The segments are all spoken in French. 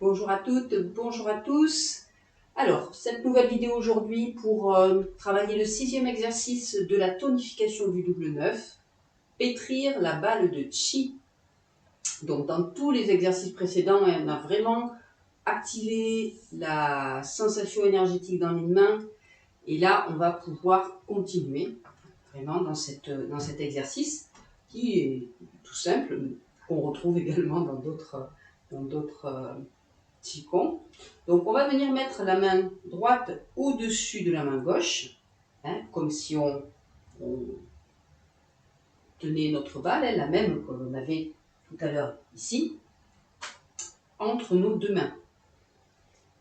Bonjour à toutes, bonjour à tous. Alors, cette nouvelle vidéo aujourd'hui pour travailler le 6e exercice de la tonification du double 9, pétrir la balle de chi. Donc, dans tous les exercices précédents, on a vraiment activé la sensation énergétique dans les mains. Et là, on va pouvoir continuer vraiment dans cet exercice qui est tout simple, qu'on retrouve également dans d'autres Qigong. Donc on va venir mettre la main droite au-dessus de la main gauche, comme si on tenait notre balle, la même qu'on avait tout à l'heure ici, entre nos deux mains.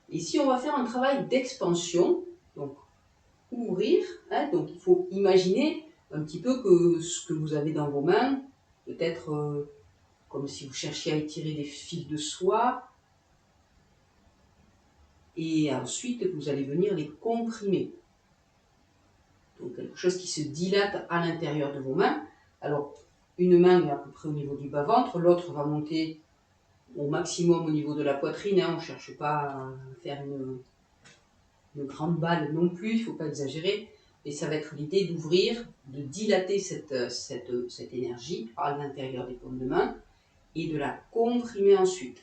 Ici on va faire un travail d'expansion, donc ouvrir, donc il faut imaginer un petit peu que ce que vous avez dans vos mains, peut-être comme si vous cherchiez à étirer des fils de soie, et ensuite vous allez venir les comprimer. Donc quelque chose qui se dilate à l'intérieur de vos mains. Alors une main est à peu près au niveau du bas-ventre, l'autre va monter au maximum au niveau de la poitrine, on ne cherche pas à faire une grande balle non plus, il ne faut pas exagérer, mais ça va être l'idée d'ouvrir, de dilater cette énergie à l'intérieur des paumes de main et de la comprimer ensuite.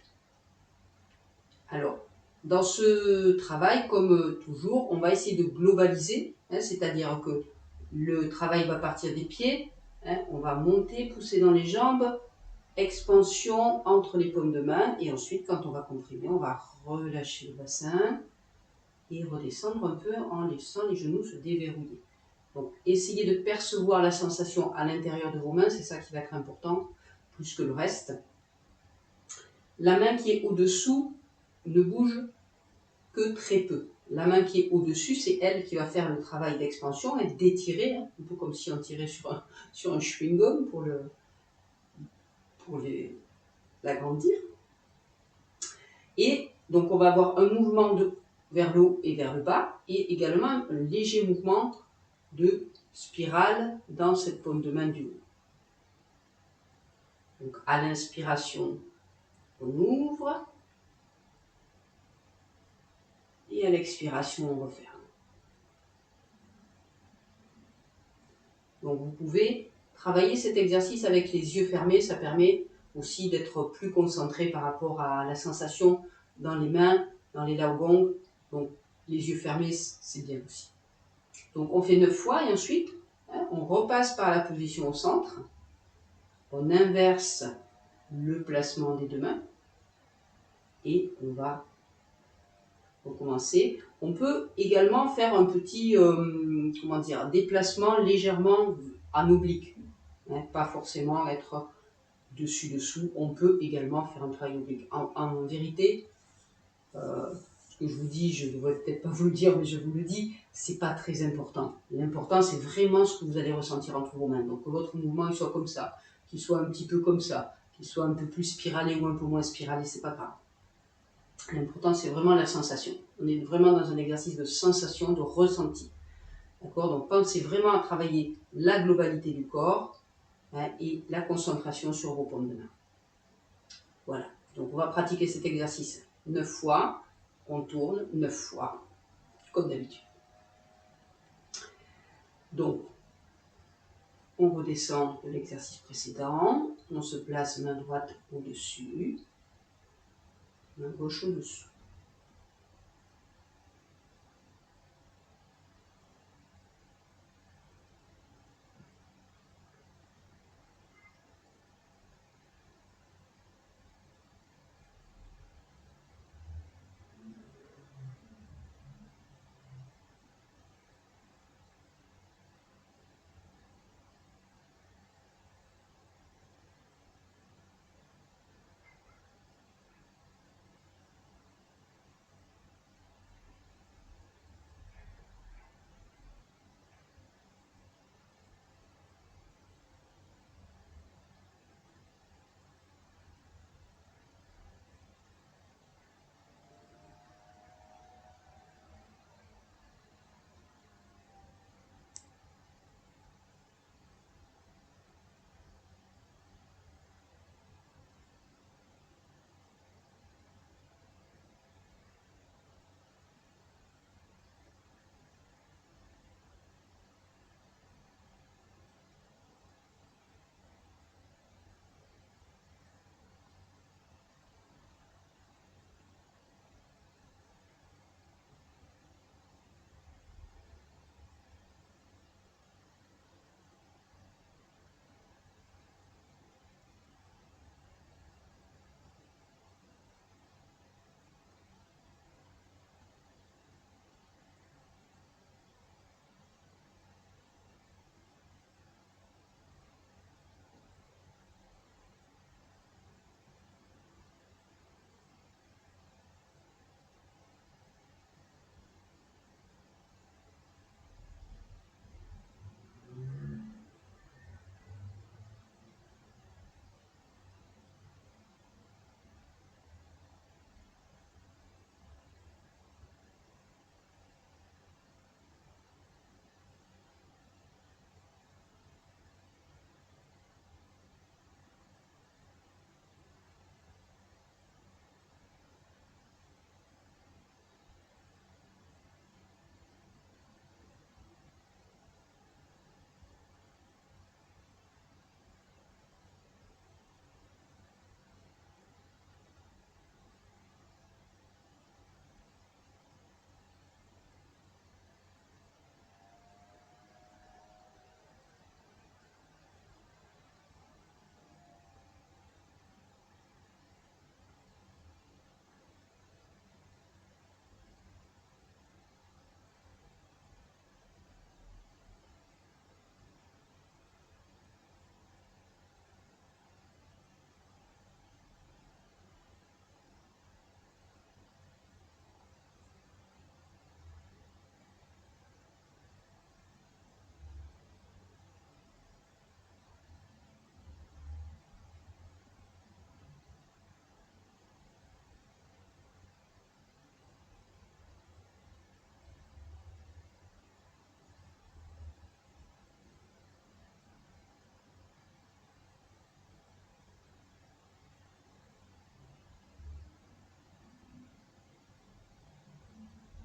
Alors, dans ce travail, comme toujours, on va essayer de globaliser, c'est-à-dire que le travail va partir des pieds, on va monter, pousser dans les jambes, expansion entre les paumes de main, et ensuite, quand on va comprimer, on va relâcher le bassin et redescendre un peu en laissant les genoux se déverrouiller. Donc, essayez de percevoir la sensation à l'intérieur de vos mains, c'est ça qui va être important, plus que le reste. La main qui est au-dessous ne bouge que très peu. La main qui est au-dessus, c'est elle qui va faire le travail d'expansion et d'étirer, un peu comme si on tirait sur un chewing-gum pour l'agrandir. Et donc on va avoir un mouvement vers le haut et vers le bas, et également un léger mouvement de spirale dans cette paume de main du haut. Donc à l'inspiration, on ouvre, et à l'expiration, on referme. Donc vous pouvez travailler cet exercice avec les yeux fermés, ça permet aussi d'être plus concentré par rapport à la sensation dans les mains, dans les laogong. Donc les yeux fermés, c'est bien aussi. Donc on fait 9 fois et ensuite on repasse par la position au centre. On inverse le placement des deux mains et on va recommencer. On peut également faire un petit déplacement légèrement en oblique. Pas forcément être dessus-dessous, on peut également faire un travail oblique. En vérité, ce que je vous dis, je ne devrais peut-être pas vous le dire, mais je vous le dis, c'est pas très important. L'important, c'est vraiment ce que vous allez ressentir entre vos mains. Donc que votre mouvement il soit comme ça, qu'il soit un petit peu comme ça, qu'il soit un peu plus spiralé ou un peu moins spiralé, c'est pas grave. L'important, c'est vraiment la sensation. On est vraiment dans un exercice de sensation, de ressenti. D'accord ? Donc pensez vraiment à travailler la globalité du corps, et la concentration sur vos paumes de main. Voilà, donc on va pratiquer cet exercice 9 fois, on tourne 9 fois, comme d'habitude. Donc, on redescend de l'exercice précédent, on se place main droite au-dessus, main gauche au-dessous.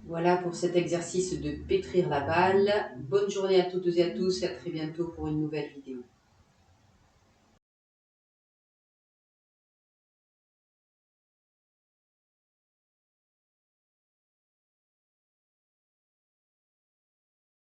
Voilà pour cet exercice de pétrir la balle. Bonne journée à toutes et à tous et à très bientôt pour une nouvelle vidéo.